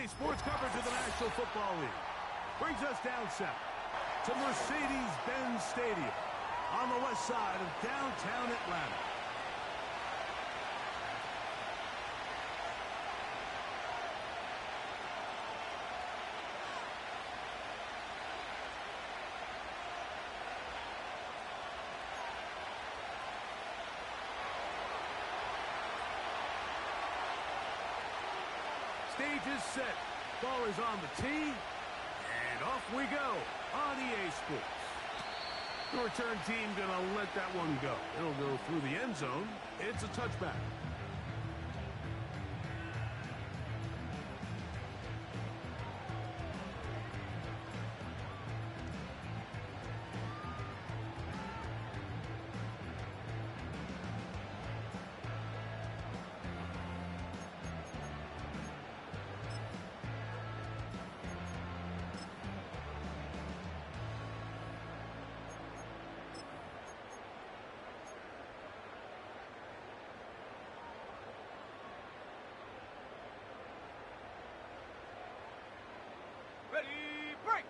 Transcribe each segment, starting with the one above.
EA Sports coverage of the National Football League brings us down south to Mercedes-Benz Stadium on the west side of downtown Atlanta. Stage is set. Ball is on the tee. And off we go on EA Sports. The return team gonna let that one go. It'll go through the end zone. It's a touchback.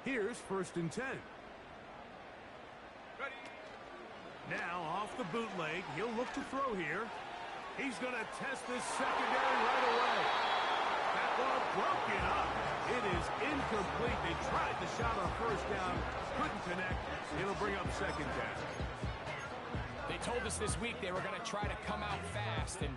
Here's 1st and 10. Ready. Now off the bootleg. He'll look to throw here. He's going to test this secondary right away. That ball broken up. It is incomplete. They tried the shot on 1st down. Couldn't connect. It'll bring up 2nd down. They told us this week they were going to try to come out fast. And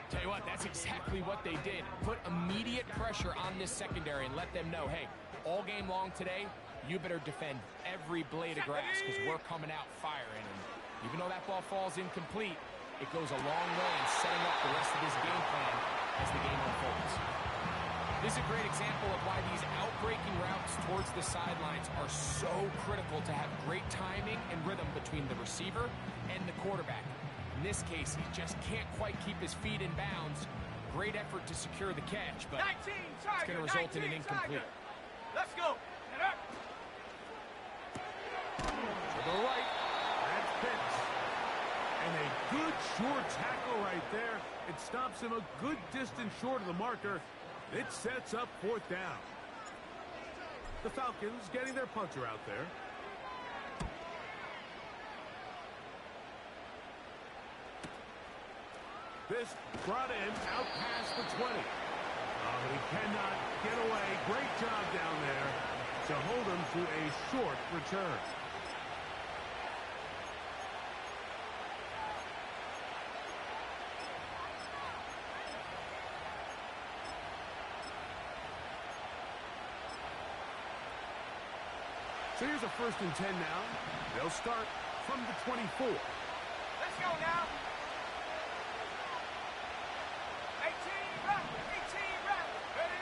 tell you what, that's exactly what they did. Put immediate pressure on this secondary and let them know, hey, all game long today, you better defend every blade of grass because we're coming out firing. And even though that ball falls incomplete, it goes a long way in setting up the rest of this game plan as the game unfolds. This is a great example of why these outbreaking routes towards the sidelines are so critical to have great timing and rhythm between the receiver and the quarterback. In this case, he just can't quite keep his feet in bounds. Great effort to secure the catch, but it's going to result in an incomplete. Let's go. To the right. That's Pitts. And a good short tackle right there. It stops him a good distance short of the marker. It sets up 4th down. The Falcons getting their punter out there. This brought in out past the 20. Oh, he cannot get away. Great job down there to hold him to a short return. So here's a 1st and 10 now. They'll start from the 24. Let's go now. 18, run. 18, run. Ready?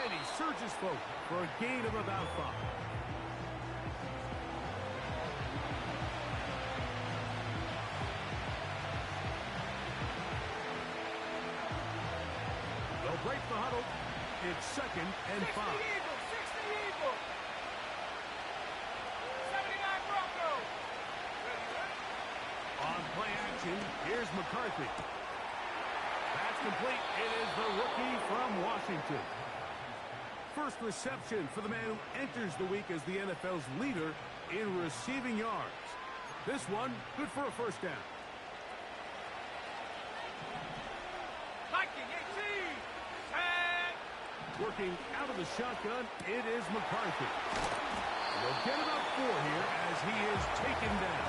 And he surges forward for a gain of about 5. They'll break the huddle. It's 2nd and 5. 60 Eagles. 60 Eagles. 79 Broncos. On play action, here's McCarthy. That's complete. It is the rookie from Washington. First reception for the man who enters the week as the NFL's leader in receiving yards. This one, good for a 1st down. Viking 18. Working out of the shotgun, it is McCarthy. They'll get about 4 here as he is taken down.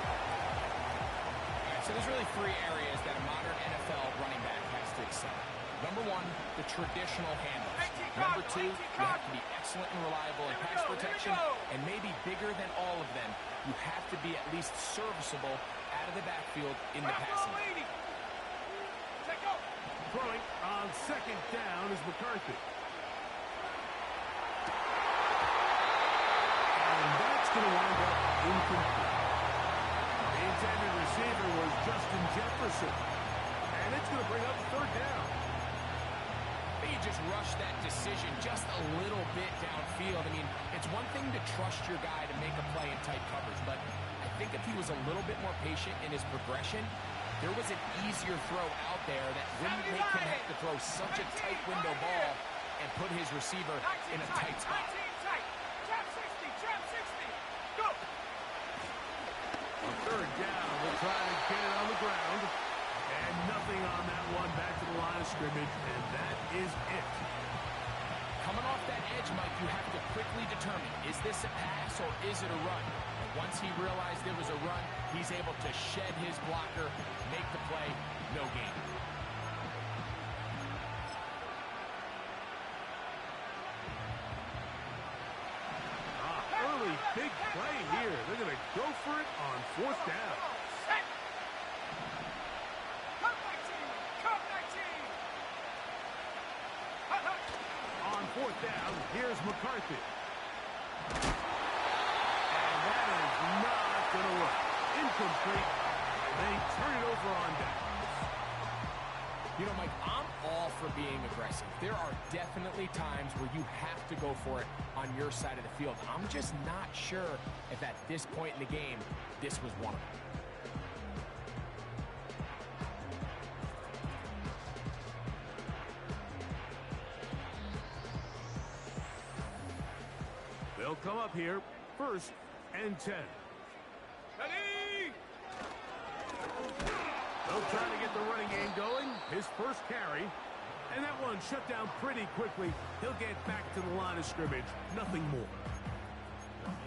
So there's really 3 areas that a modern NFL running back has to excel. Number 1, the traditional handles. Number 2, you have to be excellent and reliable in pass protection. And maybe bigger than all of them, you have to be at least serviceable out of the backfield in the passing. Throwing on 2nd down is McCarthy. And that's going to wind up incomplete. The intended receiver was Justin Jefferson. And it's going to bring up 3rd down. You just rush that decision just a little bit downfield. I mean, it's one thing to trust your guy to make a play in tight coverage, but I think if he was a little bit more patient in his progression, there was an easier throw out there that wouldn't make him have to throw such a tight window ball and put his receiver in a tight spot. 19 tight. Trap 60, trap 60. Go. On third down, we'll try to get it on the ground. And nothing on that one. Back to the line of scrimmage, and that is it. Coming off that edge, Mike, you have to quickly determine, is this a pass or is it a run? And once he realized it was a run, he's able to shed his blocker, make the play, no gain. Early big play here. They're going to go for it on fourth down. Set. Come 19. Come 19. On fourth down, here's McCarthy. And that is not going to work. Incomplete. They turn it over on down. You know, Mike, I'm all for being aggressive. There are definitely times where you have to go for it on your side of the field. I'm just not sure if at this point in the game, this was one of them. They'll come up here, 1st and 10. Ready. They'll try to get the running game going. His first carry. And that one shut down pretty quickly. He'll get back to the line of scrimmage. Nothing more.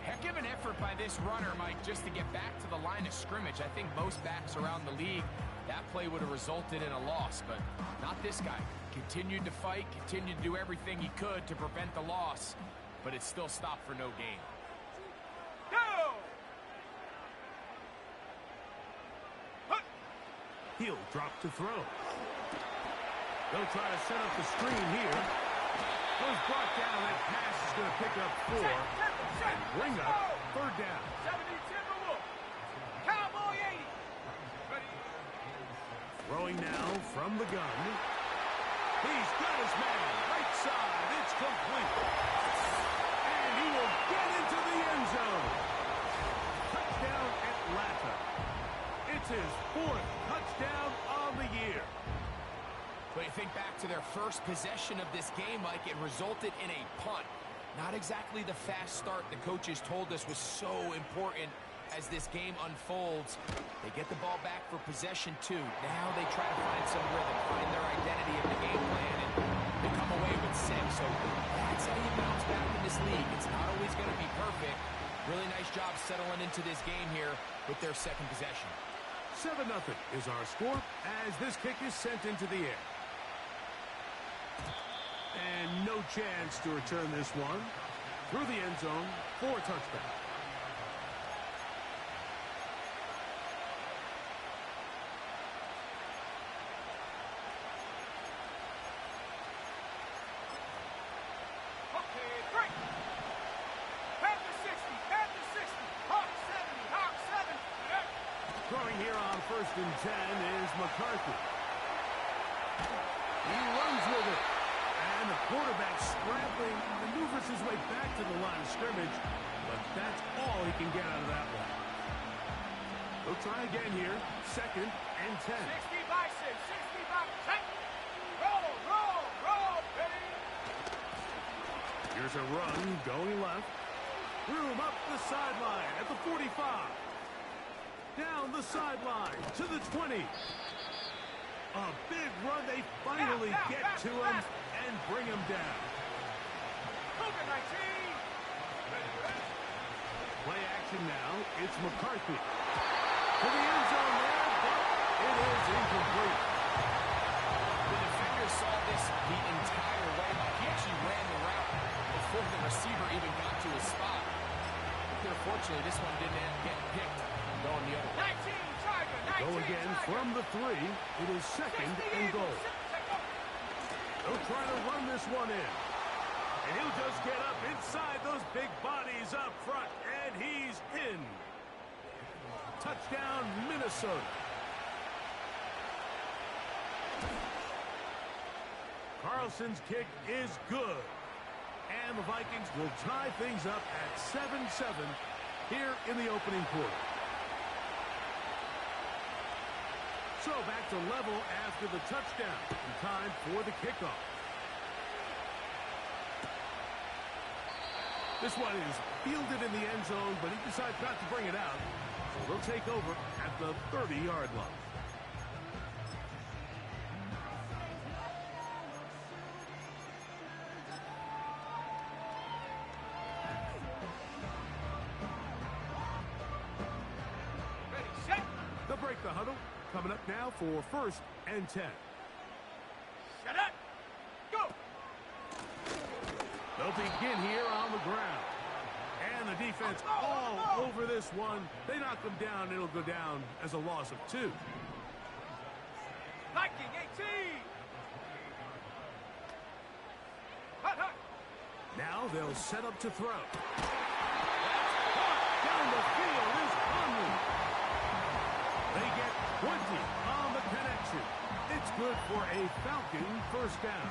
Heck of an effort by this runner, Mike, just to get back to the line of scrimmage. I think most backs around the league, that play would have resulted in a loss, but not this guy. Continued to fight, continued to do everything he could to prevent the loss, but it still stopped for no gain. Go. He'll drop to throw. They'll try to set up the screen here. Goes brought down. That pass is going to pick up 4 and bring up 3rd down. 70 Timberwolf. Cowboy 80. Ready. Throwing now from the gun. He's got his man. Right side. It's complete. And he will get into the end zone. Touchdown Atlanta. It's his 4th touchdown on the year. But you think back to their first possession of this game, Mike, it resulted in a punt. Not exactly the fast start the coaches told us was so important as this game unfolds. They get the ball back for possession 2. Now they try to find some rhythm, find their identity in the game plan, and they come away with 6. So that's how you bounce back in this league. It's not always going to be perfect. Really nice job settling into this game here with their second possession. 7-0 is our score as this kick is sent into the air. And no chance to return this one. Through the end zone for a touchdown. Okay, break. Panther 60, Panther 60. Hawk 70, Hawk 7. Throwing here on 1st and 10 is McCarthy. He runs with it. And the quarterback scrambling, maneuvers his way back to the line of scrimmage. But that's all he can get out of that one. They'll try again here. 2nd and 10. 60 by 6, 60 by 10. Roll, roll, roll, ready. Here's a run going left. Room up the sideline at the 45. Down the sideline to the 20. A big run. They finally get to him and bring him down. Cougar 19. Play action now. It's McCarthy. To the end zone there, but it is incomplete. The defender saw this the entire way. He actually ran the route before the receiver even got to his spot. Unfortunately, this one didn't get picked going the other way. 19, Tiger, 19, Go again Tiger. from the 3. It is 2nd and goal. They'll try to run this one in. And he'll just get up inside those big bodies up front. And he's in. Touchdown, Minnesota. Carlson's kick is good. And the Vikings will tie things up at 7-7 here in the opening quarter. So back to level after the touchdown. And time for the kickoff. This one is fielded in the end zone, but he decides not to bring it out. So they'll take over at the 30-yard line. Ready, set. They'll break the huddle. Coming up now for 1st and 10. Shut up. Go. They'll begin here on the ground. And the defense all over this one. They knock them down. It'll go down as a loss of 2. Viking 18. Hot, hot. Now they'll set up to throw. Down the field is Conley. They get 20 on the connection. It's good for a Falcon first down.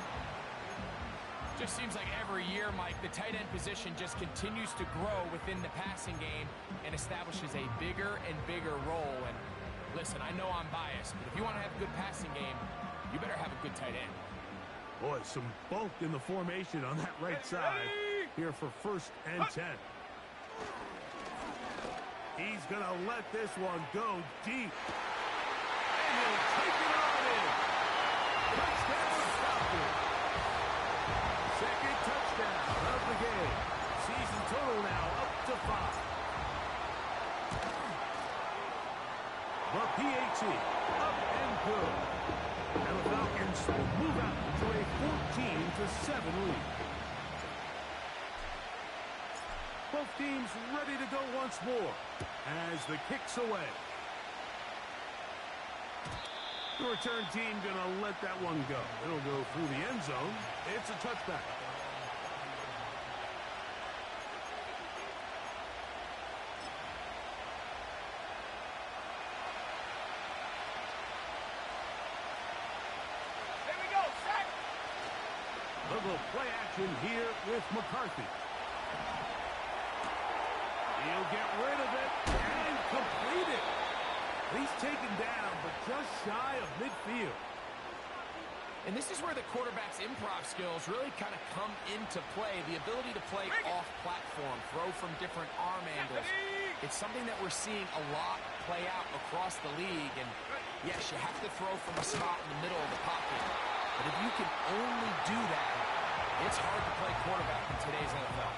Just seems like every year, Mike, the tight end position just continues to grow within the passing game and establishes a bigger and bigger role. And listen, I know I'm biased, but if you want to have a good passing game, you better have a good tight end. Boy, some bulk in the formation on that right side here for 1st and 10. He's going to let this one go deep. And he'll take it on in. Touchdown, Falcons. Second touchdown of the game. Season total now up to 5. The PAT up and good. And the Falcons will move out to a 14-7 lead. Both teams ready to go once more as the kick's away. The return team going to let that one go. It'll go through the end zone. It's a touchback. Here we go, set. They'll go play action here with McCarthy. He'll get rid of it and complete it. He's taken down, but just shy of midfield. And this is where the quarterback's improv skills really kind of come into play. The ability to play off-platform, throw from different arm angles. It's something that we're seeing a lot play out across the league. And yes, you have to throw from a spot in the middle of the pocket. But if you can only do that, it's hard to play quarterback in today's NFL.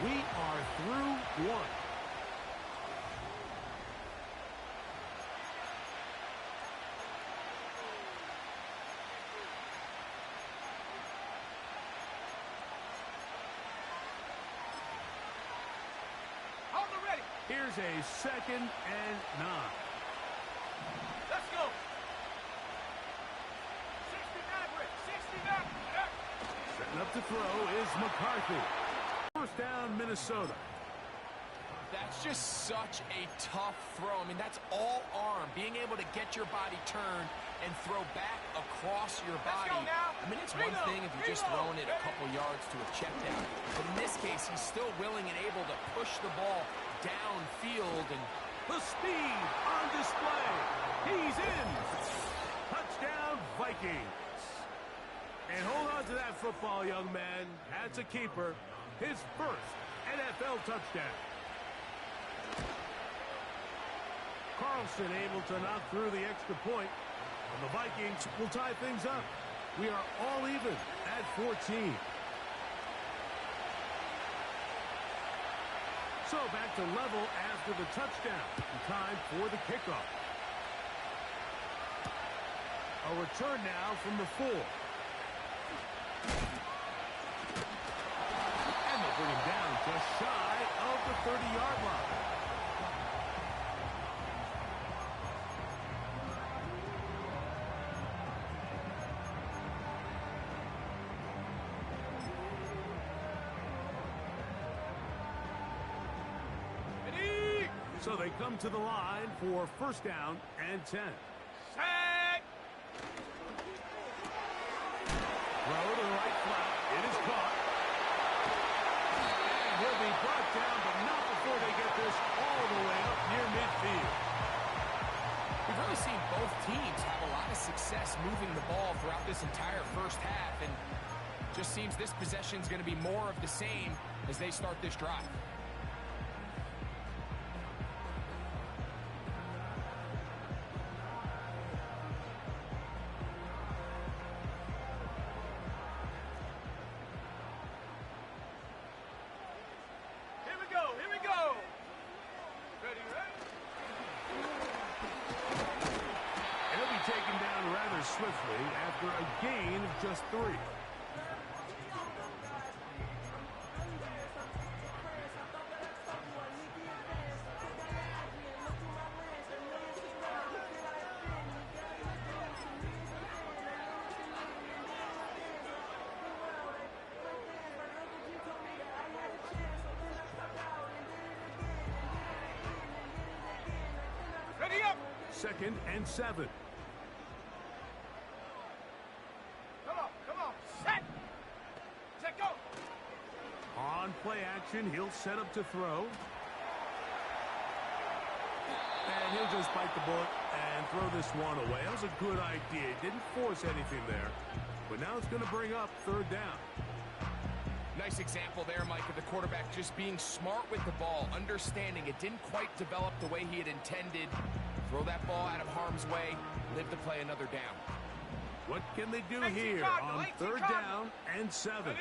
We are through one. Hold the ready. Here's a 2nd and 9. Let's go. 69, Rick. 69. Setting up to throw is McCarthy. First down, Minnesota. That's just such a tough throw. I mean, that's all arm. Being able to get your body turned and throw back across your body. Let's go now. I mean, it's one thing if you're just throwing it a couple yards to a check down. But in this case, he's still willing and able to push the ball downfield. And The speed on display. He's in. Touchdown, Vikings. And hold on to that football, young man. That's a keeper. His first NFL touchdown. Carlson able to knock through the extra point. And the Vikings will tie things up. We are all even at 14. So back to level after the touchdown. Time for the kickoff. A return now from the 4. And they bring him down just shy of the 30-yard line. So they come to the line for first down and 10. Set. Throw to the right flat. It is caught. And he'll be brought down, but not before they get this all the way up near midfield. we've really seen both half, and just seems this possession is going to be more of the same as they start this drive. Taken down rather swiftly after a gain of just 3. Ready up. 2nd and 7. Play action, he'll set up to throw. And he'll just bite the bullet and throw this one away. That was a good idea. Didn't force anything there. But now it's going to bring up 3rd down. Nice example there, Mike, of the quarterback just being smart with the ball, understanding it didn't quite develop the way he had intended. Throw that ball out of harm's way, live to play another down. What can they do here on 3rd down and 7?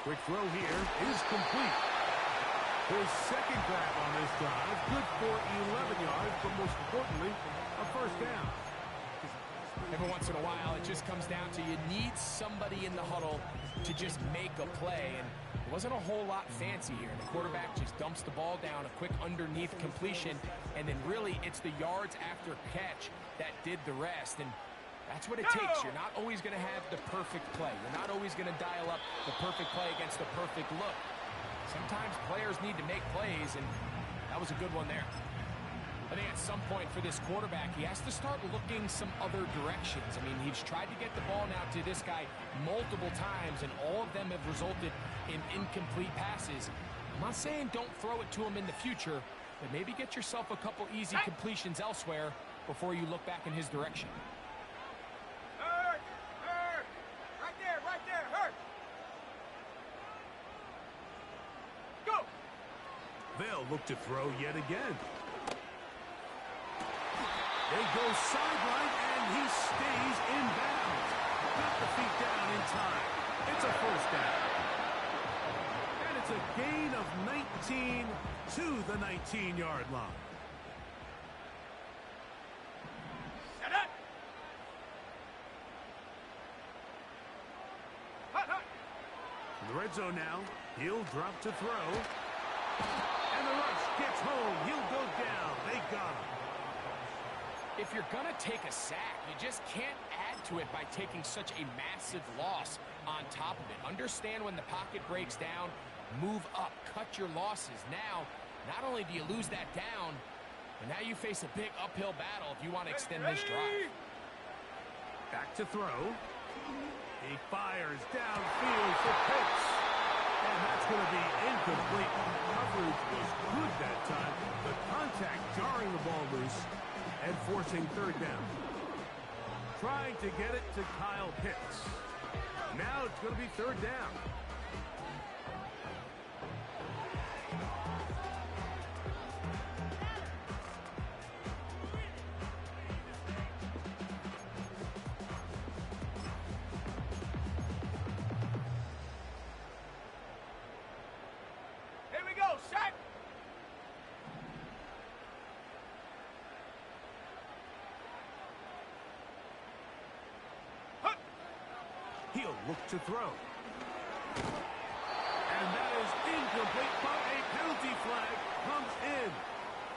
Quick throw here is complete. His 2nd grab on this drive, good for 11 yards, but most importantly, a 1st down. Every once in a while, it just comes down to you need somebody in the huddle to just make a play, and it wasn't a whole lot fancy here. The quarterback just dumps the ball down, a quick underneath completion, and then really it's the yards after catch that did the rest. And that's what it takes. You're not always going to have the perfect play. You're not always going to dial up the perfect play against the perfect look. Sometimes players need to make plays, and that was a good one there. I think at some point for this quarterback, he has to start looking some other directions. I mean, he's tried to get the ball now to this guy multiple times, and all of them have resulted in incomplete passes. I'm not saying don't throw it to him in the future, but maybe get yourself a couple easy completions elsewhere before you look back in his direction. They'll look to throw yet again. They go sideline, and he stays in bounds. Got the feet down in time. It's a 1st down. And it's a gain of 19 to the 19-yard line. Set up. In the red zone now, he'll drop to throw. And the rush gets home. He'll go down. They got him. If you're going to take a sack, you just can't add to it by taking such a massive loss on top of it. Understand when the pocket breaks down, move up, cut your losses. Now, not only do you lose that down, but now you face a big uphill battle if you want to extend this drive. Back to throw. He fires downfield for Pitts. And that's going to be incomplete. Coverage was good that time. The contact jarring the ball loose and forcing 3rd down. Trying to get it to Kyle Pitts. Now it's going to be 3rd down. He'll look to throw. And that is incomplete, but a penalty flag comes in.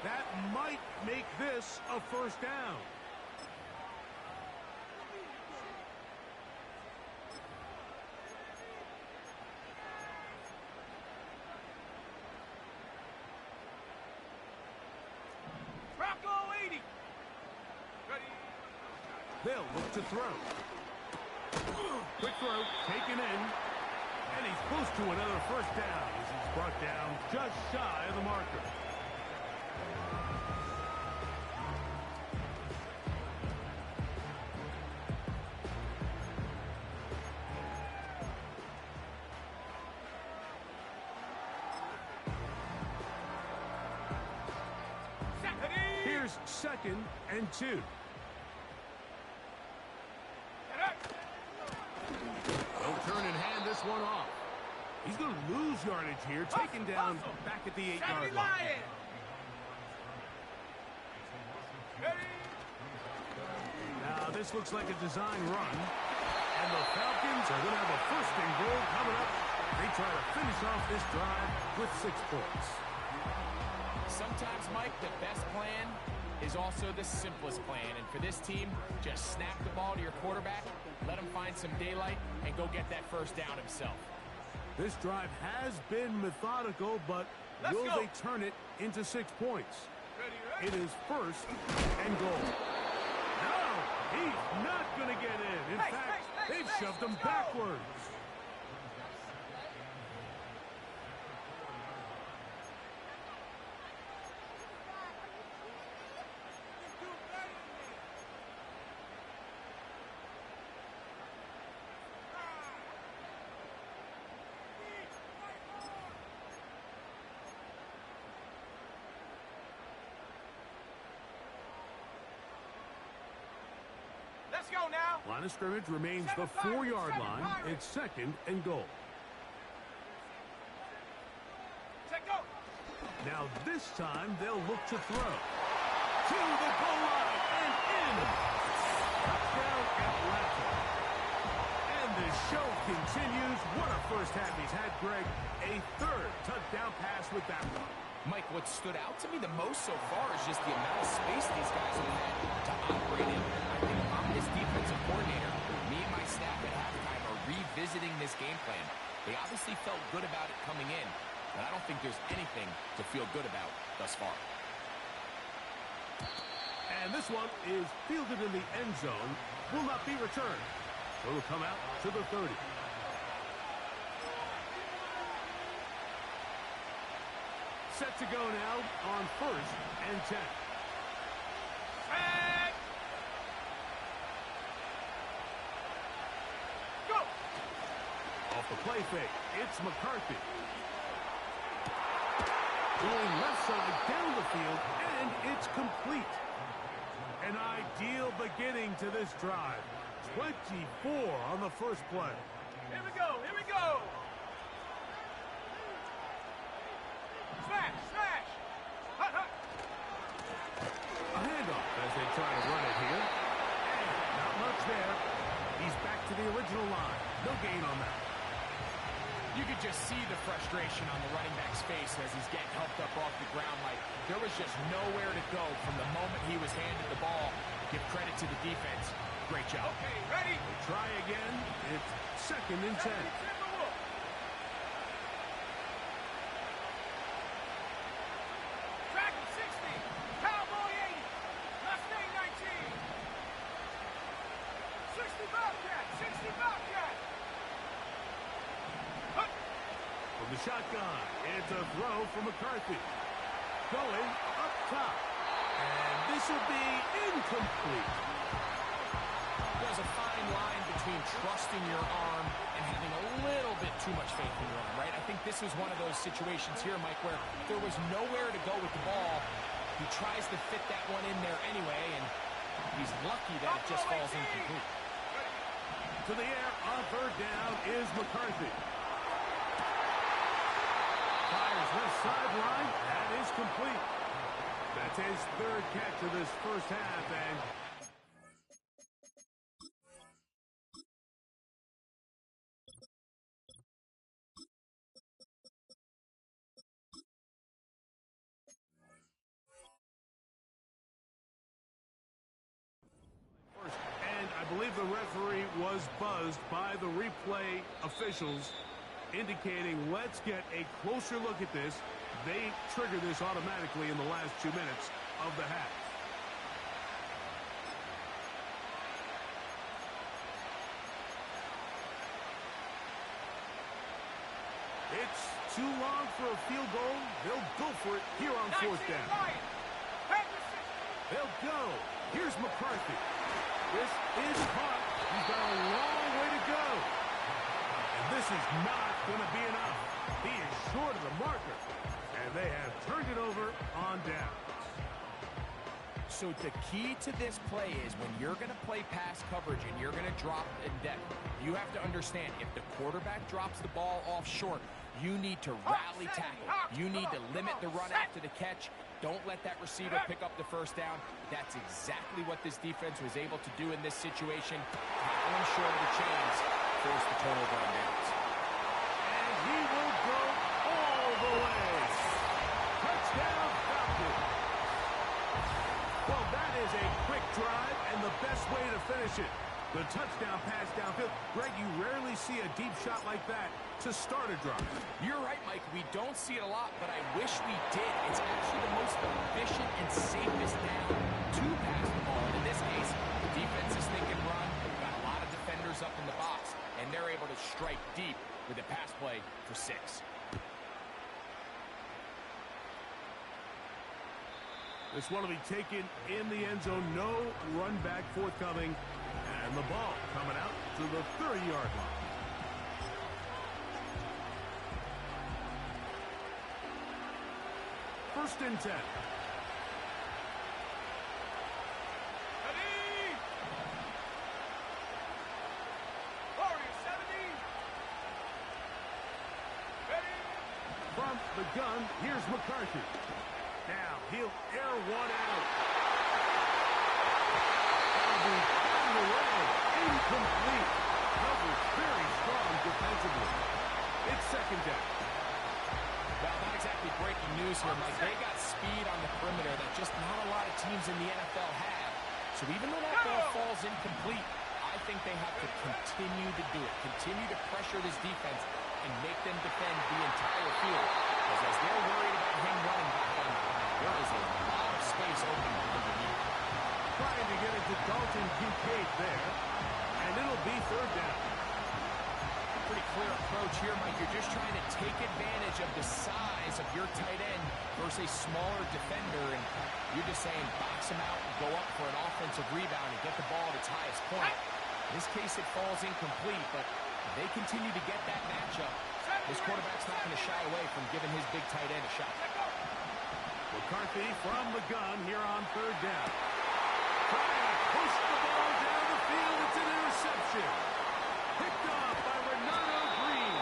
That might make this a 1st down. Bronco 80. Ready. They'll look to throw. Quick throw, taken in, and he's close to another 1st down as he's brought down just shy of the marker. is 2nd and 2. They'll turn and hand this one off. He's going to lose yardage here, taken down back at the 8-yard line. Now this looks like a design run. And the Falcons are going to have a 1st and goal coming up. They try to finish off this drive with 6 points. Sometimes, Mike, the best plan is also the simplest plan. And for this team, just snap the ball to your quarterback, let him find some daylight, and go get that 1st down himself. This drive has been methodical, but will they turn it into 6 points? It is 1st and goal. No, he's not going to get in. In fact, they've shoved him backwards. Let's go now. Line of scrimmage remains the 4-yard line. It's 2nd and goal. Check go. Now this time they'll look to throw. To the goal line and in. Touchdown Atlanta. And the show continues. What a first half he's had, Greg. A 3rd touchdown pass with that one. Mike, what stood out to me the most so far is just the amount of space these guys have had to operate in. I think if I'm this defensive coordinator, me and my staff at halftime are revisiting this game plan. They obviously felt good about it coming in, but I don't think there's anything to feel good about thus far. And this one is fielded in the end zone. Will not be returned. So it'll come out to the 30. Set to go now on 1st and 10. And go. Off the play fake, it's McCarthy. Going left side down the field, and it's complete. An ideal beginning to this drive. 24 on the first play. Here we go. Here we go. Smash, smash. Hut, hut. A handoff as they try to run it here. And not much there. He's back to the original line. No gain on that. You could just see the frustration on the running back's face as he's getting helped up off the ground. Like, there was just nowhere to go from the moment he was handed the ball. Give credit to the defense. Great job. Okay, ready? They try again. It's 2nd and 10. Dragon 60. Cowboy 80. Mustang 19. 60 Bobcat. 60 Bobcat. Hut. From the shotgun, it's a throw from McCarthy. Going up top. And this will be incomplete. There's a fine line between trusting your arm and having a little bit too much faith in your arm, right? I think this is one of those situations here, Mike, where there was nowhere to go with the ball. He tries to fit that one in there anyway, and he's lucky that it just falls incomplete. To the air on 3rd down is McCarthy. Fires left sideline. That is complete. That's his 3rd catch of this first half, and I believe the referee was buzzed by the replay officials, indicating let's get a closer look at this. They trigger this automatically in the last 2 minutes of the half. It's too long for a field goal. They'll go for it here on 4th down. They'll go. Here's McCarthy. This is caught. He's got a long way to go. And this is not going to be enough. He is short of the marker. And they have turned it over on downs. So the key to this play is when you're going to play pass coverage and you're going to drop in depth, you have to understand if the quarterback drops the ball off short, you need to rally tackle. You need to limit the run after the catch. Don't let that receiver pick up the first down. That's exactly what this defense was able to do in this situation. Tackling short of the chains, force the turnover on downs. And he will go all the way. Touchdown, Falcons. Well, that is a quick drive and the best way to finish it. The touchdown pass downfield. Greg, you rarely see a deep shot like that to start a drive. You're right, Mike. We don't see it a lot, but I wish we did. It's actually the most efficient and safest down to pass the ball. And in this case, the defense is thinking run. Got a lot of defenders up in the box, and they're able to strike deep with a pass play for 6. This one will be taken in the end zone. No run back forthcoming. And the ball coming out to the 30-yard line. First and 10. Ready? Warriors 70. Ready? From the gun, here's McCarthy. Now he'll air one out. That'll be found away. Incomplete. Covered very strong defensively. It's second down. Well, not exactly breaking news here, Mike. They got speed on the perimeter that just not a lot of teams in the NFL have. So even though that ball falls incomplete, I think they have to continue to do it. Continue to pressure this defense and make them defend the entire field. Because as they're worried about him running back on, there is a lot of space open underneath. Trying to get it to Dalton Kincaid there. And it'll be third down. Pretty clear approach here, Mike. You're just trying to take advantage of the size of your tight end versus a smaller defender, and you're just saying box him out and go up for an offensive rebound and get the ball at its highest point. In this case, it falls incomplete, but they continue to get that matchup. This quarterback's not going to shy away from giving his big tight end a shot. McCarthy from the gun here on third down. Trying to push the ball down the field. It's an interception. Picked off by Renato Green.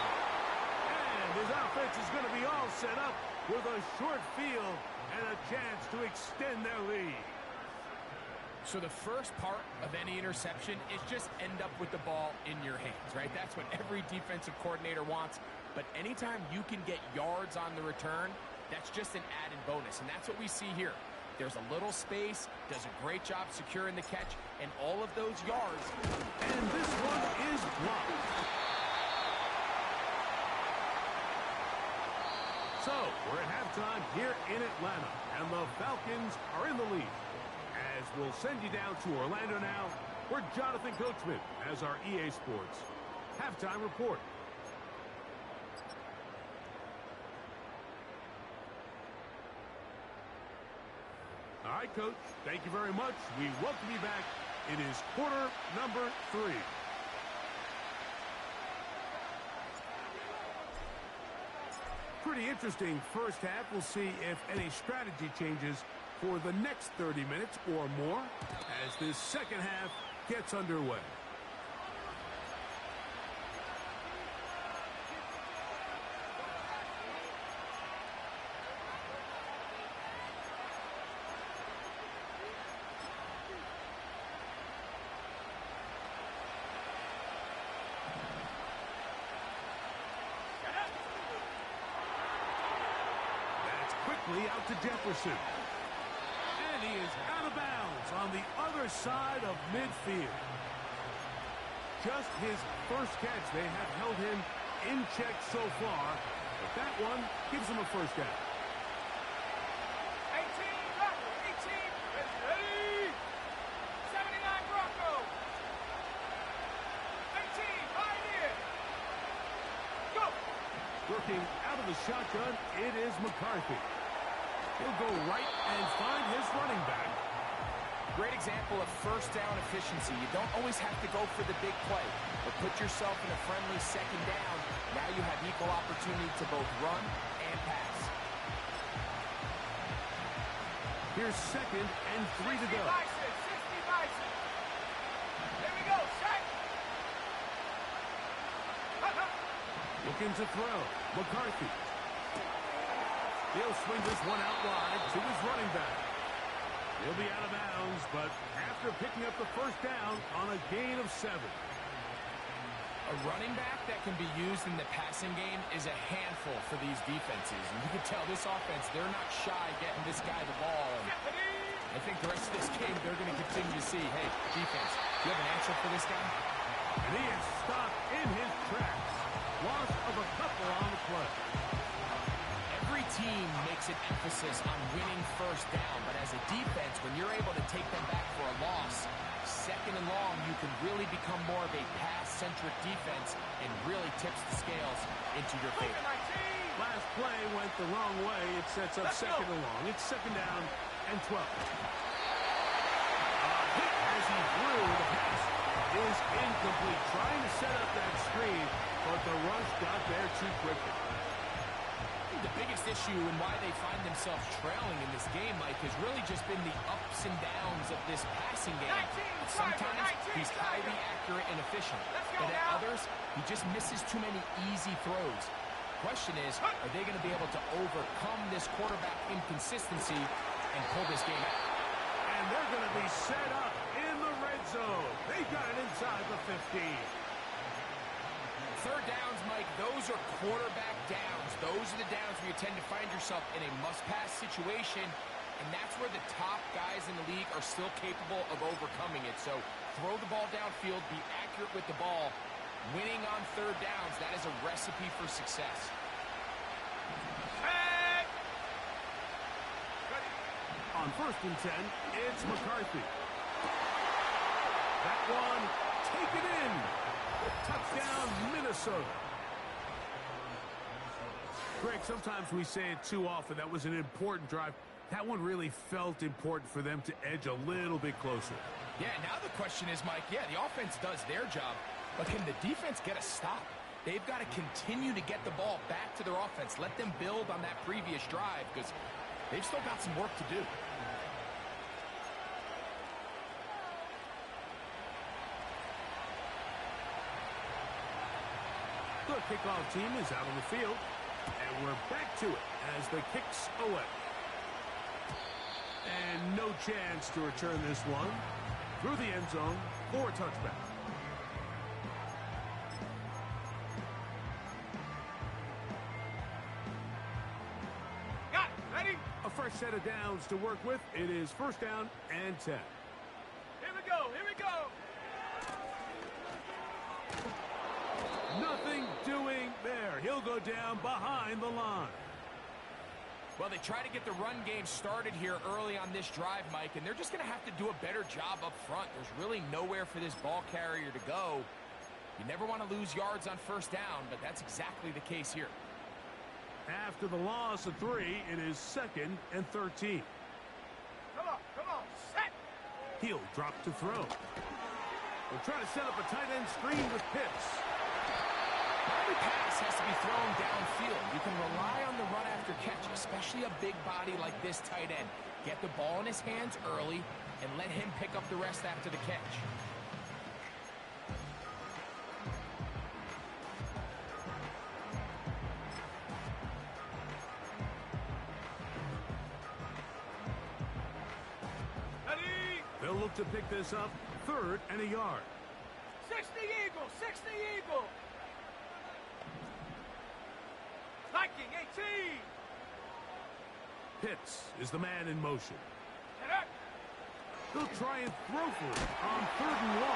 And his offense is going to be all set up with a short field and a chance to extend their lead. So the first part of any interception is just end up with the ball in your hands, right? That's what every defensive coordinator wants. But anytime you can get yards on the return, that's just an added bonus. And that's what we see here. There's a little space, does a great job securing the catch, and all of those yards. And this one is blocked. So, we're at halftime here in Atlanta, and the Falcons are in the lead. As we'll send you down to Orlando now, where Jonathan Coachman has our EA Sports halftime report. All right, Coach, thank you very much. We welcome you back. It is quarter number 3. Pretty interesting first half. We'll see if any strategy changes for the next 30 minutes or more as this second half gets underway. Out to Jefferson. And he is out of bounds on the other side of midfield. Just his first catch. They have held him in check so far, but that one gives him a first down. 18, Bronco, 18, ready, 79 Bronco, 18, pioneer, go! Working out of the shotgun, it is McCarthy. He'll go right and find his running back. Great example of first down efficiency. You don't always have to go for the big play, but put yourself in a friendly second down. Now you have equal opportunity to both run and pass. Here's 2nd and 3 to go. 60 Bison. Here we go, set. Looking to throw. McCarthy. He'll swing this one out wide to his running back. He'll be out of bounds, but after picking up the first down on a gain of 7. A running back that can be used in the passing game is a handful for these defenses. And you can tell this offense, they're not shy getting this guy the ball. And I think the rest of this game, they're going to continue to see, hey, defense, do you have an answer for this guy? And he is stopped in his tracks. Loss of a couple on the play. Every team makes an emphasis on winning first down, but as a defense, when you're able to take them back for a loss, 2nd and long, you can really become more of a pass-centric defense and really tips the scales into your favor. Last play went the wrong way. It sets up 2nd and long. It's 2nd down and 12. Hit as he threw. The pass is incomplete. Trying to set up that screen, but the rush got there too quickly. The biggest issue and why they find themselves trailing in this game, Mike, has really just been the ups and downs of this passing game. Sometimes he's highly accurate and efficient, but at others, he just misses too many easy throws. Question is, are they going to be able to overcome this quarterback inconsistency and pull this game out? And they're going to be set up in the red zone. They got it inside the 15. 3rd downs, Mike, those are quarterback downs. Those are the downs where you tend to find yourself in a must-pass situation, and that's where the top guys in the league are still capable of overcoming it. So throw the ball downfield, be accurate with the ball. Winning on 3rd downs, that is a recipe for success. On 1st and 10, it's McCarthy. That one, take it in. Touchdown, Minnesota. Greg, sometimes we say it too often. That was an important drive. That one really felt important for them to edge a little bit closer. Yeah, now the question is, Mike, yeah, the offense does their job, but can the defense get a stop? They've got to continue to get the ball back to their offense. Let them build on that previous drive because they've still got some work to do. The kickoff team is out on the field, and we're back to it as the kick's away. And no chance to return this one through the end zone for a touchback. Got it. Ready? A fresh set of downs to work with. It is 1st down and 10. Here we go. Here we go. Nothing doing there. He'll go down behind the line. Well, they try to get the run game started here early on this drive, Mike, and they're just going to have to do a better job up front. There's really nowhere for this ball carrier to go. You never want to lose yards on 1st down, but that's exactly the case here. After the loss of 3, it is 2nd and 13. Come on, set. He'll drop to throw. We'll try to set up a tight end screen with Pitts. Every pass has to be thrown downfield. You can rely on the run after catch, especially a big body like this tight end. Get the ball in his hands early and let him pick up the rest after the catch. Ready? They'll look to pick this up 3rd and a yard. 60 Eagle, 60 Eagle. Viking 18. Pitts is the man in motion. Get up. They'll try and throw for it on 3rd and 1.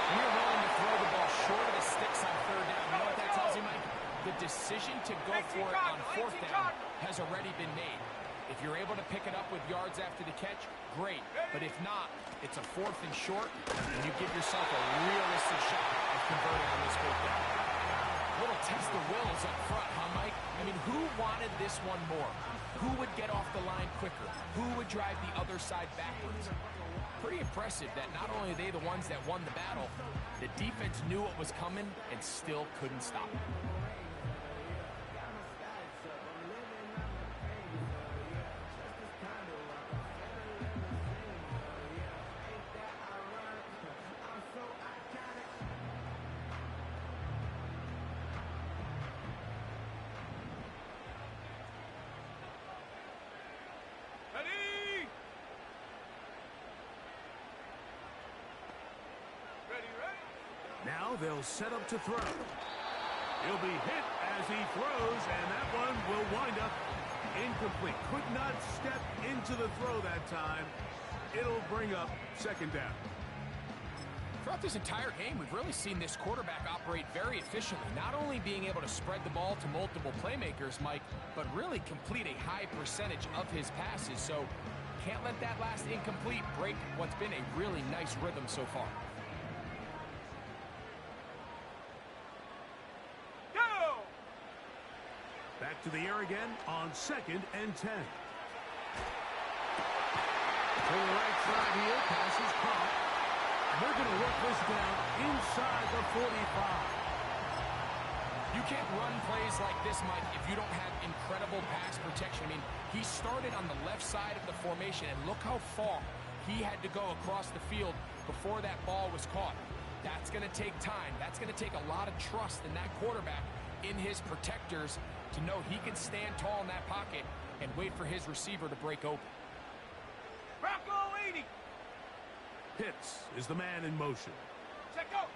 You're willing to throw the ball short of the sticks on 3rd down. You know what that tells you, Mike? The decision to go for it on 4th down has already been made. If you're able to pick it up with yards after the catch, great. But if not, it's a 4th and short, and you give yourself a realistic shot of converting on this 4th down. Little test of wills up front, huh, Mike? I mean, who wanted this one more? Who would get off the line quicker? Who would drive the other side backwards? Pretty impressive that not only are they the ones that won the battle, the defense knew what was coming and still couldn't stop it. Now they'll set up to throw. He'll be hit as he throws, and that one will wind up incomplete. Could not step into the throw that time. It'll bring up second down. Throughout this entire game, we've really seen this quarterback operate very efficiently, not only being able to spread the ball to multiple playmakers, Mike, but really complete a high percentage of his passes. So can't let that last incomplete break what's been a really nice rhythm so far. Go! Back to the air again on 2nd and 10. To the right side here, passes caught. They're going to work this down inside the 45. You can't run plays like this, Mike, if you don't have incredible pass protection. I mean, he started on the left side of the formation, and look how far he had to go across the field before that ball was caught. That's going to take time. That's going to take a lot of trust in that quarterback, in his protectors, to know he can stand tall in that pocket and wait for his receiver to break open. Bronco 80. Pitts is the man in motion. Check out.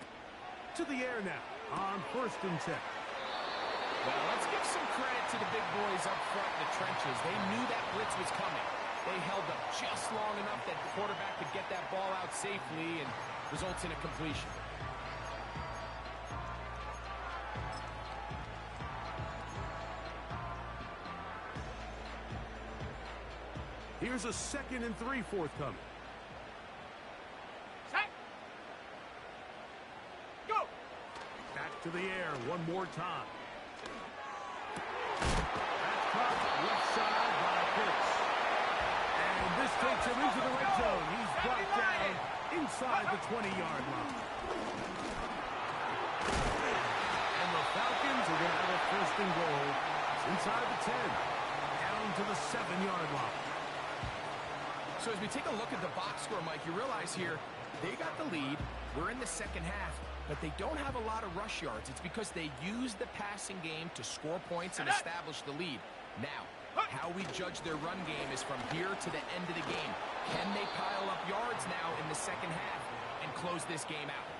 To the air now on 1st and 10. Well, let's give some credit to the big boys up front in the trenches. They knew that blitz was coming. They held up just long enough that the quarterback could get that ball out safely and results in a completion. Here's a 2nd and 3 forthcoming. Set. Go. Back to the air one more time. That's caught left side by Pitts. And this takes him into the red zone. He's brought down inside the 20-yard line. And the Falcons are going to have a 1st and goal inside the 10. Down to the 7-yard line. So as we take a look at the box score, Mike, you realize here they got the lead. We're in the second half, but they don't have a lot of rush yards. It's because they use the passing game to score points and establish the lead. Now, how we judge their run game is from here to the end of the game. Can they pile up yards now in the second half and close this game out?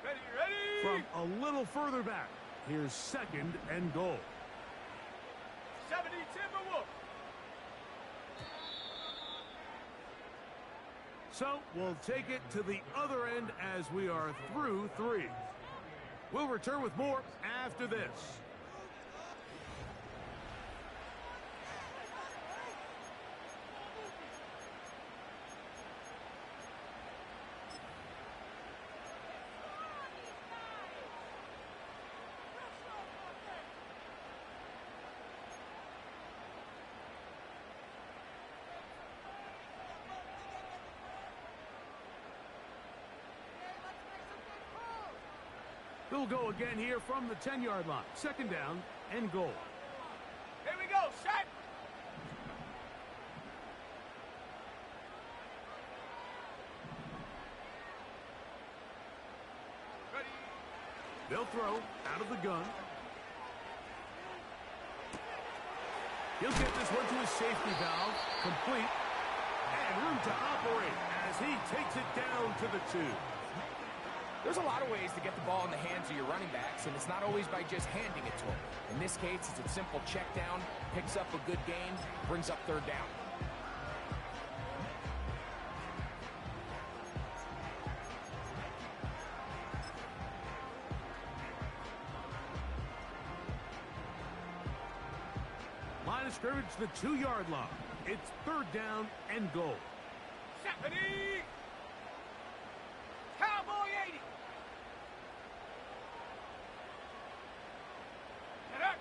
Ready. From a little further back, here's 2nd and goal. 70 Timberwolves. So we'll take it to the other end as we are through 3. We'll return with more after this. They'll go again here from the 10-yard line. 2nd down and goal. Here we go. Set. Ready. They'll throw out of the gun. He'll get this one to his safety valve. Complete. And room to operate as he takes it down to the 2. There's a lot of ways to get the ball in the hands of your running backs, and it's not always by just handing it to them. In this case, it's a simple check down, picks up a good gain, brings up 3rd down. Line of scrimmage, the 2-yard line. It's 3rd down and goal. Set. Ready. Cowboy 80. Get up.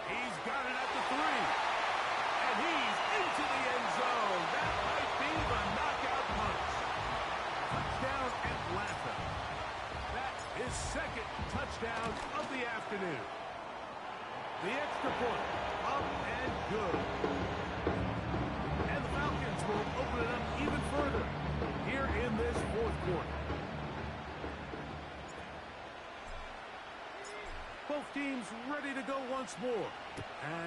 He's got it at the 3. And he's into the end zone. That might be the knockout punch. Touchdown Atlanta. That's his 2nd touchdown of the afternoon. The extra point. Up and good. And the Falcons will open it up even further here in this fourth quarter. Both teams ready to go once more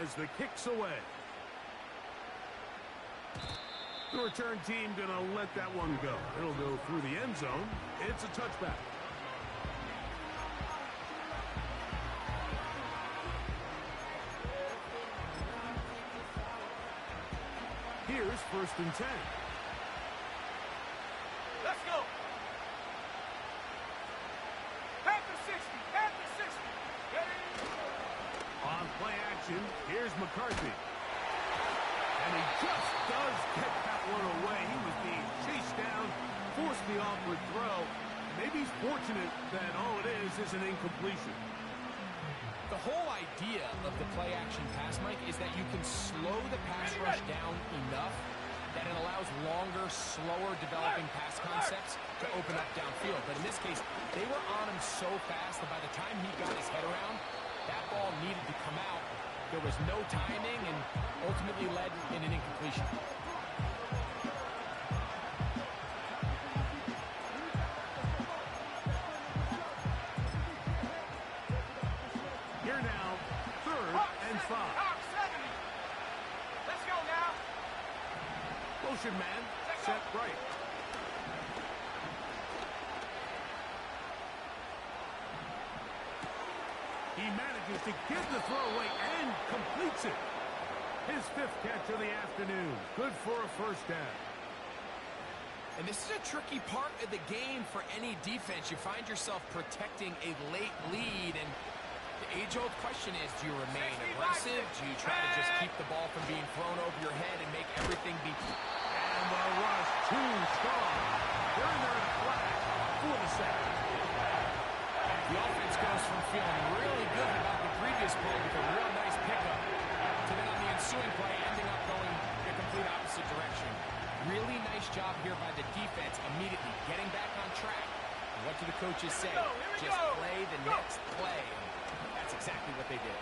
as the kick's away. The return team gonna let that one go. It'll go through the end zone. It's a touchback. Here's 1st and 10. Let's go. At the 60. At the 60. On play action, here's McCarthy. And he just does get that one away. He was being chased down, forced the awkward throw. Maybe he's fortunate that all it is an incompletion. The whole idea of the play-action pass, Mike, is that you can slow the pass rush down enough that it allows longer, slower developing pass concepts to open up downfield. But in this case, they were on him so fast that by the time he got his head around, that ball needed to come out. There was no timing and ultimately led in an incompletion. Here now, 3rd and 5. Hawk 70. Let's go now. Motion man, set right. He manages to get the throw away and completes it. His 5th catch of the afternoon. Good for a 1st down. And this is a tricky part of the game for any defense. You find yourself protecting a late lead, and the age-old question is, do you remain aggressive? Do you try to just keep the ball from being thrown over your head and make everything be... And the rush too strong. They're in there in a flag for the sack. The offense goes from feeling really good about the previous play with a real nice pickup to then on the ensuing play ending up going the complete opposite direction. Really nice job here by the defense immediately getting back on track. And what do the coaches say? Just play the next play. And that's exactly what they did.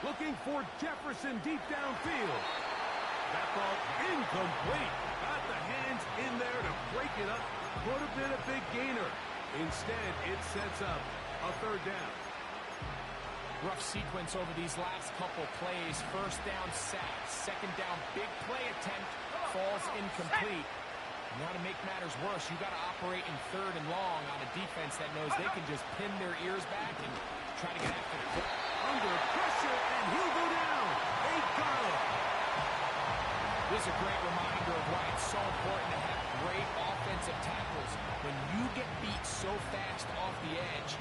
Looking for Jefferson deep downfield. That ball incomplete. Got the hands in there to break it up. Would have been a big gainer. Instead, it sets up a 3rd down. Rough sequence over these last couple plays. 1st down sack. 2nd down big play attempt. Falls incomplete. Now to make matters worse, you got to operate in 3rd and long on a defense that knows they can just pin their ears back and try to get after the foot. Under pressure, and he'll go down. They got him. This is a great reminder of why it's so important to have great offensive tackles. When you get beat so fast off the edge,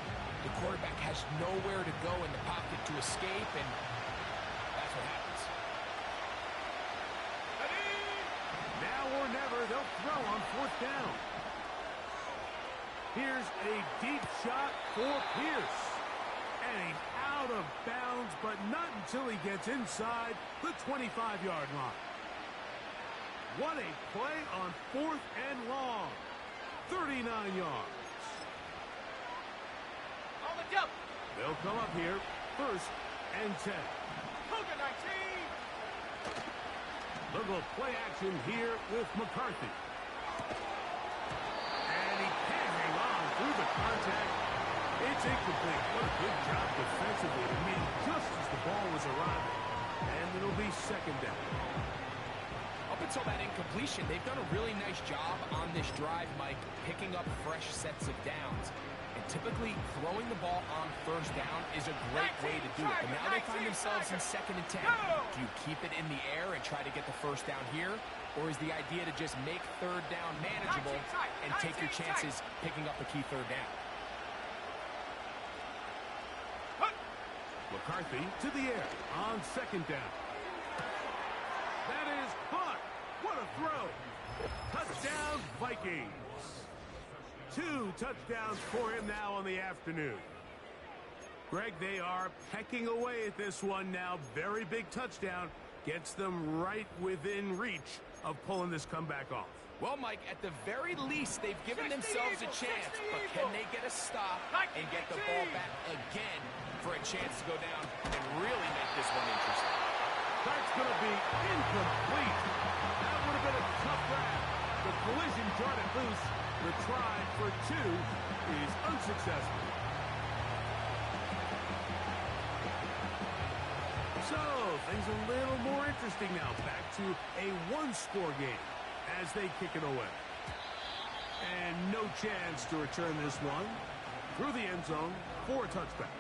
the quarterback has nowhere to go in the pocket to escape, and that's what happens. Now or never, they'll throw on 4th down. Here's a deep shot for Pierce. And he's out of bounds, but not until he gets inside the 25-yard line. What a play on 4th and long. 39 yards. On the jump. They'll come up here, 1st and 10. Cougar 19. They'll go play action here with McCarthy. And he can't hang on through the contact. It's incomplete. What a good job defensively to meet just as the ball was arriving. And it'll be 2nd down. Up until that incompletion, they've done a really nice job on this drive, Mike, picking up fresh sets of downs. And typically, throwing the ball on 1st down is a great way to do it. But now they find themselves in 2nd and 10. Do you keep it in the air and try to get the 1st down here? Or is the idea to just make 3rd down manageable and take your chances picking up a key 3rd down? McCarthy to the air on 2nd down. That is caught. What a throw. Touchdown, Vikings. 2 touchdowns for him now on the afternoon. Greg, they are pecking away at this one now. Very big touchdown. Gets them right within reach of pulling this comeback off. Well, Mike, at the very least, they've given themselves a chance. But can they get a stop and get the ball back again for a chance to go down and really make this one interesting. That's going to be incomplete. That would have been a tough grab. The collision jarred it loose. The try for two is unsuccessful. So, things a little more interesting now. Back to a one-score game as they kick it away. And no chance to return this one through the end zone for a touchback.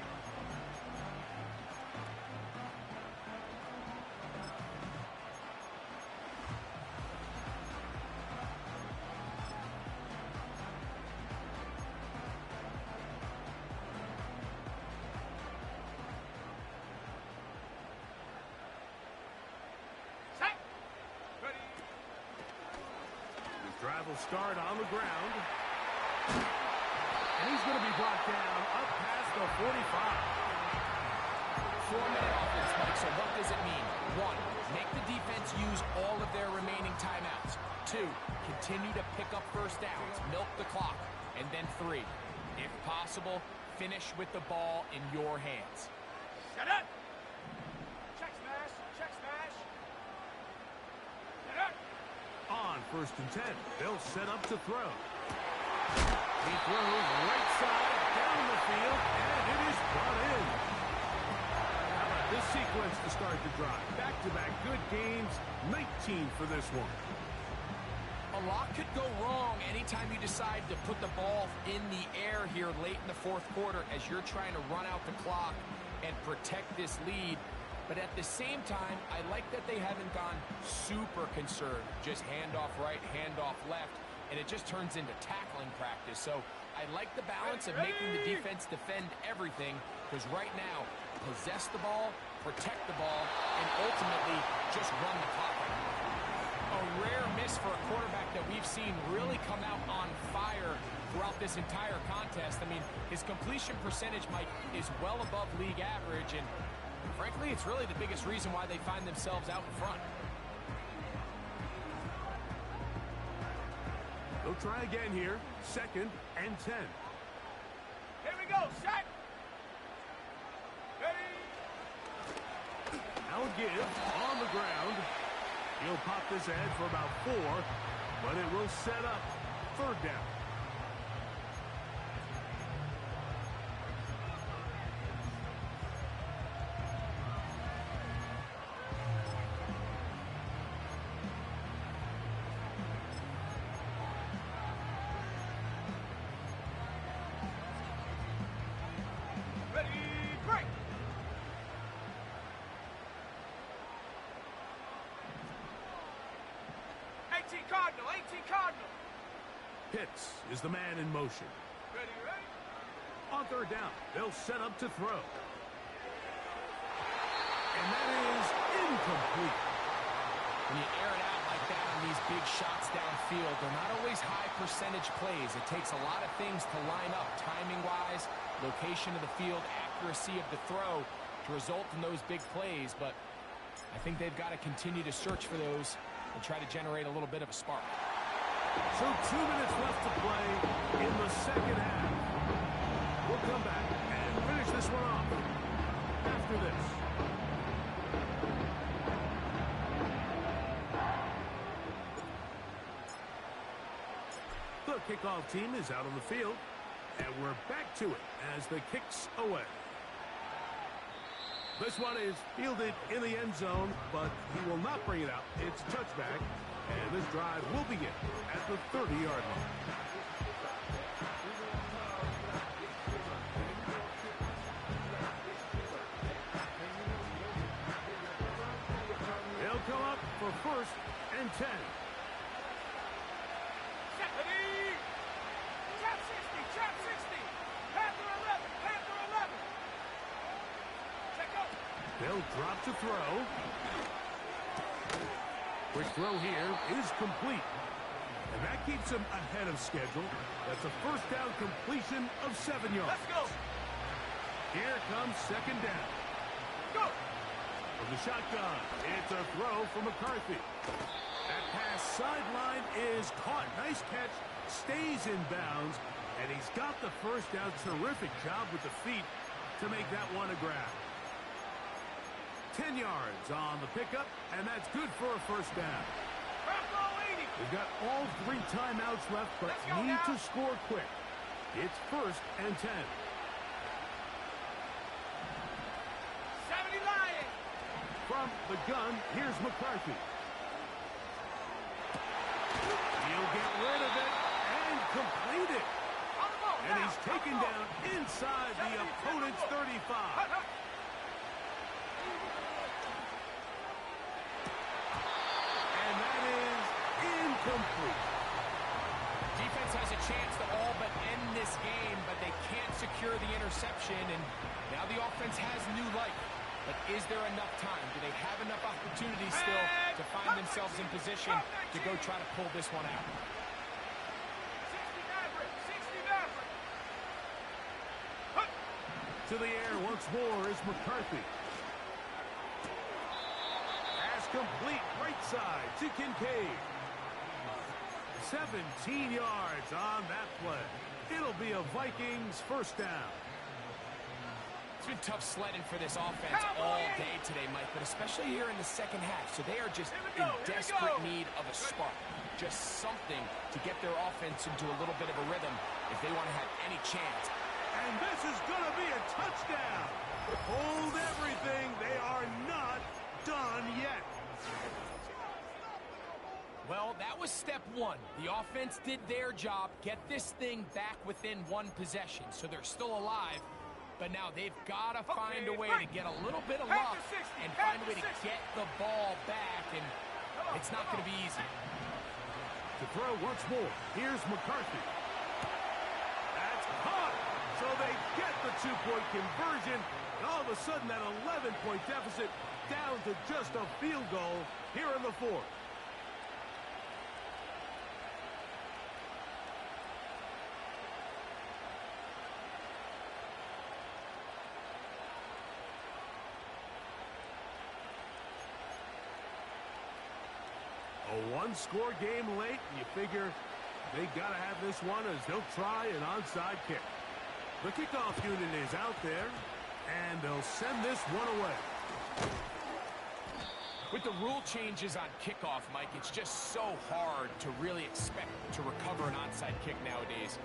Drive will start on the ground. And he's going to be brought down up past the 45. 4-minute offense, Mike, so what does it mean? 1, make the defense use all of their remaining timeouts. 2, continue to pick up first downs, milk the clock. And then 3, if possible, finish with the ball in your hands. Shut up! Check smash, check smash. Shut up! On 1st and 10, they'll set up to throw. He throws right side down the field, and it is brought in. How about this sequence to start the drive? Back-to-back good games, 19 for this one. A lot could go wrong anytime you decide to put the ball in the air here late in the 4th quarter as you're trying to run out the clock and protect this lead. But at the same time, I like that they haven't gone super conserved. Just handoff right, handoff left, and it just turns into tackling practice. So I like the balance of making the defense defend everything, because right now, possess the ball, protect the ball, and ultimately just run the clock out. A rare miss for a quarterback that we've seen really come out on fire throughout this entire contest. I mean, his completion percentage, Mike, is well above league average, and frankly, it's really the biggest reason why they find themselves out in front. They'll try again here. 2nd and 10. Here we go, set! Ready! Now a give on the ground. He'll pop this ahead for about 4, but it will set up 3rd down. Cardinal, 18 Cardinal. Pitts is the man in motion. Ready, ready? On 3rd down, they'll set up to throw. And that is incomplete. When you air it out like that on these big shots downfield, they're not always high percentage plays. It takes a lot of things to line up, timing-wise, location of the field, accuracy of the throw to result in those big plays. But I think they've got to continue to search for those and try to generate a little bit of a spark. So 2 minutes left to play in the 2nd half. We'll come back and finish this one off after this. The kickoff team is out on the field, and we're back to it as the kick's away. This one is fielded in the end zone, but he will not bring it out. It's a touchback, and this drive will begin at the 30-yard line. They'll come up for 1st and 10. Ready? Trap 60, trap 60. Panther 11, Panther 11. Check out. They'll drop to throw. Quick throw here is complete. And that keeps him ahead of schedule. That's a 1st down completion of 7 yards. Let's go. Here comes 2nd down. Go. From the shotgun, it's a throw for McCarthy. That pass sideline is caught. Nice catch. Stays in bounds. And he's got the 1st down. Terrific job with the feet. to make that one a grab. 10 yards on the pickup, and that's good for a first down. They've got all 3 timeouts left, but need to score quick. It's 1st and 10. 70 Lions. From the gun, here's McCarthy. He'll get rid of it and complete it. And he's taken down inside the opponent's 35. And that is incomplete. Defense has a chance to all but end this game, but they can't secure the interception, and now the offense has new life. But is there enough time? Do they have enough opportunities still to find themselves in position to go try to pull this one out? 60 Maverick. 60 Maverick. To the air once more is McCarthy. Pass complete, right side to Kincaid. 17 yards on that play. It'll be a Vikings first down. It's been tough sledding for this offense all day today, Mike, but especially here in the second half. So they are just in desperate need of a spark. Just something to get their offense into a little bit of a rhythm if they want to have any chance. And this is going to be a touchdown. Hold everything. They are not done yet. Well, that was step 1. The offense did their job, get this thing back within 1 possession. So they're still alive. But now they've got to find a way to get a little bit of luck and find a way to get the ball back, and it's not going to be easy. To throw once more, here's McCarthy. That's caught. So they get the 2-point conversion, and all of a sudden that 11-point deficit down to just a field goal here in the 4th. A 1-score game late, and you figure they got to have this one as they'll try an onside kick. The kickoff unit is out there, and they'll send this one away. With the rule changes on kickoff, Mike, it's just so hard to really expect to recover an onside kick nowadays.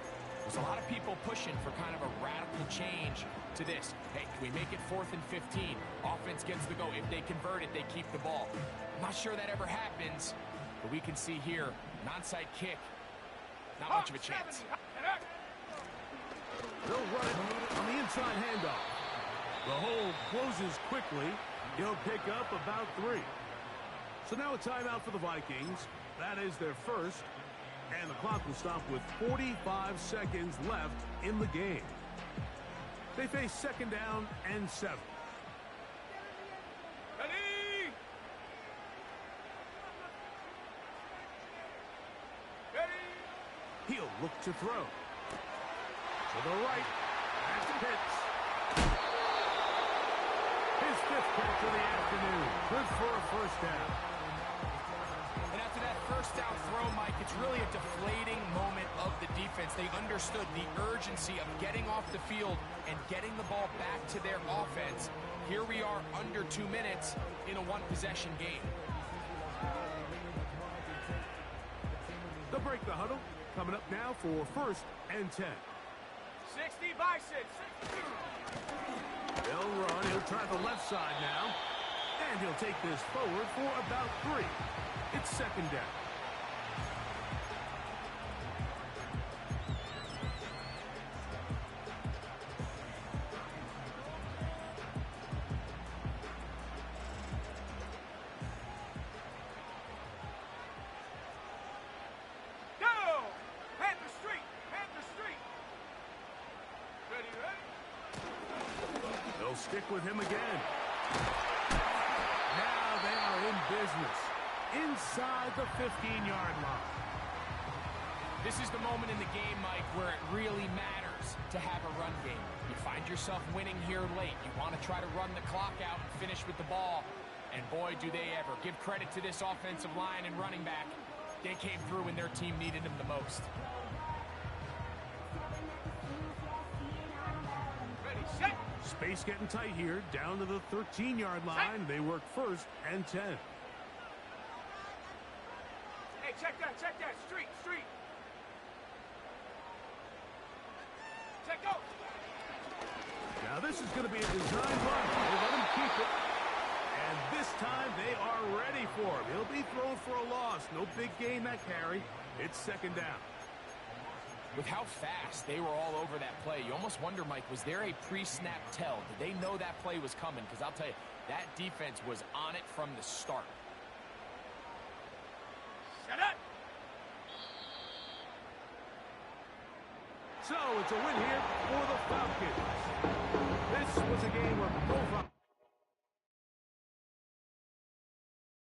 There's a lot of people pushing for kind of a radical change to this. Hey, can we make it 4th and 15? Offense gets the go. If they convert it, they keep the ball. I'm not sure that ever happens, but we can see here, an onside kick, not much of a chance. They'll run it on the inside handoff. The hole closes quickly. He'll pick up about 3. So now a timeout for the Vikings. That is their first. And the clock will stop with 45 seconds left in the game. They face 2nd down and 7. Ready? He'll look to throw. To the right. That's Pitts. His 5th catch of the afternoon. Good for a first down. And after that first down throw, Mike, it's really a deflating moment of the defense. They understood the urgency of getting off the field and getting the ball back to their offense. Here we are under 2 minutes in a 1-possession game. They'll break the huddle. Coming up now for 1st and 10. 60 Bison. 62. They'll run. He'll try the left side now. And he'll take this forward for about 3. It's 2nd down. Go! Panther Street. Panther Street. Ready, ready? They'll stick with him again. Now they are in business. Inside the 15-yard line. This is the moment in the game, Mike, where it really matters to have a run game. You find yourself winning here late. You want to try to run the clock out and finish with the ball. And boy, do they ever. Give credit to this offensive line and running back. They came through when their team needed them the most. Ready, set. Space getting tight here, down to the 13-yard line. They work 1st and 10. Hey, check that, street. Check go. Now this is going to be a design run. They let him keep it. And this time they are ready for him. He'll be thrown for a loss. No big gain that carry. It's 2nd down. With how fast they were all over that play, you almost wonder, Mike, was there a pre-snap tell? Did they know that play was coming? Because I'll tell you, that defense was on it from the start. Shut up. So it's a win here for the Falcons. This was a game where both